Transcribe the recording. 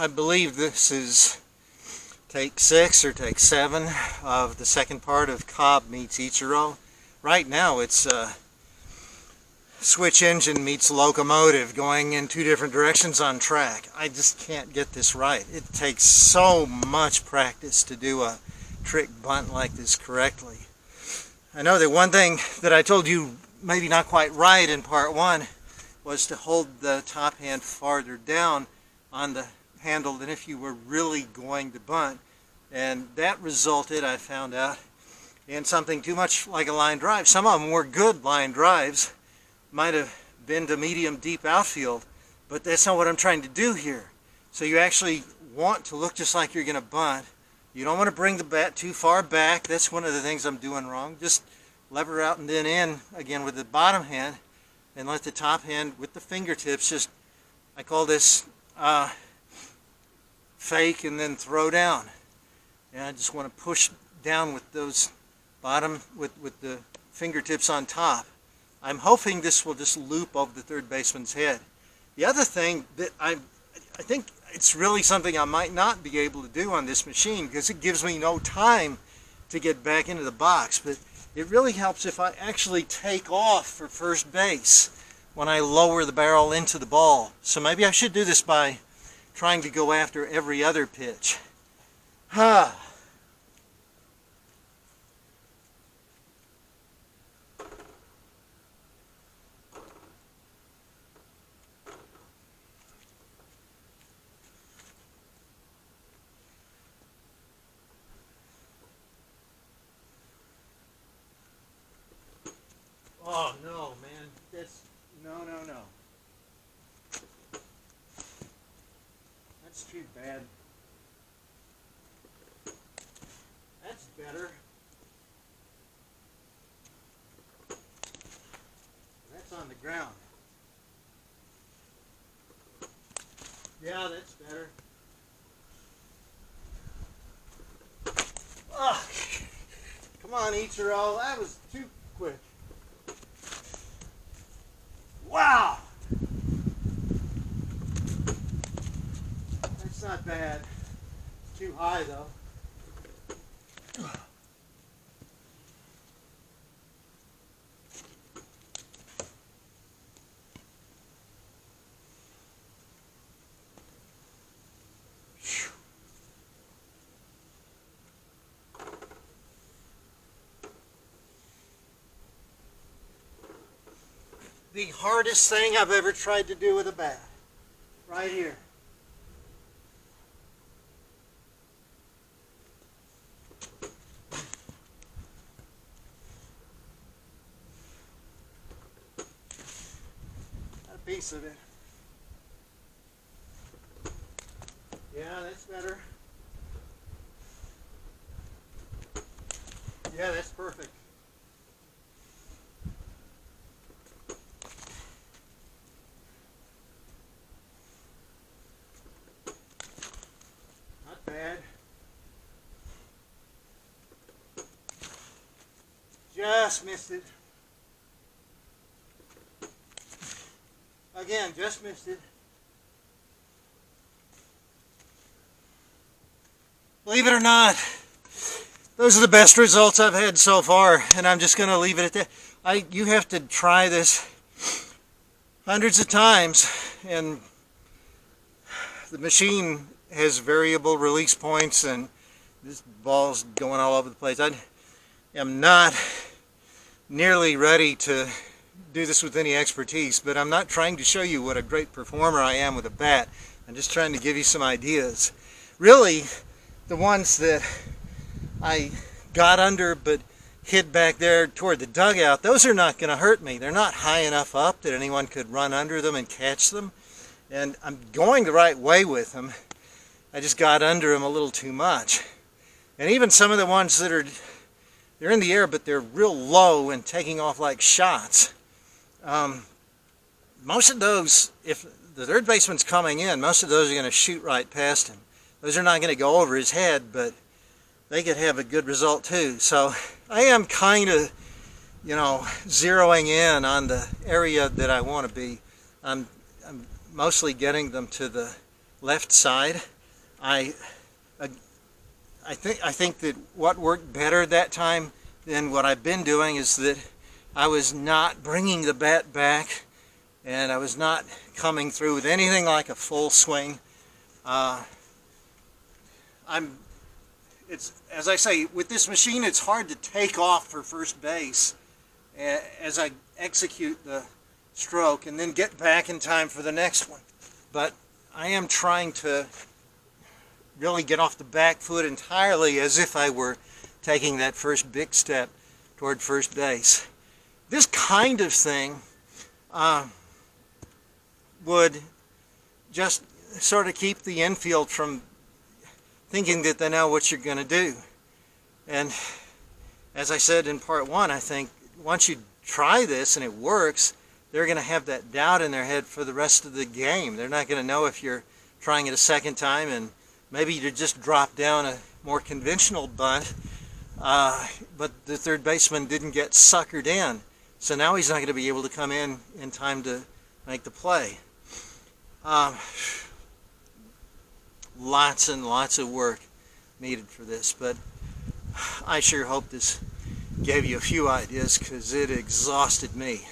I believe this is take 6 or take 7 of the second part of Cobb meets Ichiro. Right now it's switch engine meets locomotive going in 2 different directions on track. I just can't get this right. It takes so much practice to do a trick bunt like this correctly. I know that one thing that I told you maybe not quite right in part 1 was to hold the top hand farther down on the handle than if you were really going to bunt, and that resulted, I found out, in something too much like a line drive. Some of them were good line drives, might have been to medium deep outfield, but that's not what I'm trying to do here. So you actually want to look just like you're going to bunt. You don't want to bring the bat too far back. That's one of the things I'm doing wrong. Just lever out and then in again with the bottom hand, and let the top hand with the fingertips just, I call this fake and then throw down. And I just want to push down with those bottom, with the fingertips on top. I'm hoping this will just loop over the third baseman's head. The other thing that I think it's really something I might not be able to do on this machine because it gives me no time to get back into the box, but it really helps if I actually take off for first base when I lower the barrel into the ball. So maybe I should do this by trying to go after every other pitch. Oh no, man, that's, no. That's too bad. That's better. That's on the ground. Yeah, that's better. Oh, come on, Ichiro, that was too quick. Wow! That's not bad. It's too high though. The hardest thing I've ever tried to do with a bat. Right here. A piece of it. Yeah, that's better. Yeah, that's perfect. Bad. Just missed it. Again, just missed it. Believe it or not, those are the best results I've had so far, and I'm just going to leave it at that. You have to try this hundreds of times, and the machine has variable release points, and this ball's going all over the place. I am not nearly ready to do this with any expertise, but I'm not trying to show you what a great performer I am with a bat. I'm just trying to give you some ideas. Really, the ones that I got under but hid back there toward the dugout, those are not going to hurt me. They're not high enough up that anyone could run under them and catch them, and I'm going the right way with them. I just got under them a little too much. And even some of the ones that they're in the air, but they're real low and taking off like shots. Most of those, if the third baseman's coming in, most of those are going to shoot right past him. Those are not going to go over his head, but they could have a good result too. So I am kind of, zeroing in on the area that I want to be. I'm mostly getting them to the left side. I think that what worked better that time than what I've been doing is that I was not bringing the bat back, and I was not coming through with anything like a full swing. It's, as I say, with this machine, it's hard to take off for first base as I execute the stroke and then get back in time for the next one. But I am trying to really get off the back foot entirely as if I were taking that first big step toward first base. This kind of thing would just sort of keep the infield from thinking that they know what you're going to do. And as I said in part one, I think once you try this and it works, they're going to have that doubt in their head for the rest of the game. They're not going to know if you're trying it a second time and maybe you just drop down a more conventional bunt, but the third baseman didn't get suckered in. So now he's not going to be able to come in time to make the play. Lots and lots of work needed for this, but I sure hope this gave you a few ideas, because it exhausted me.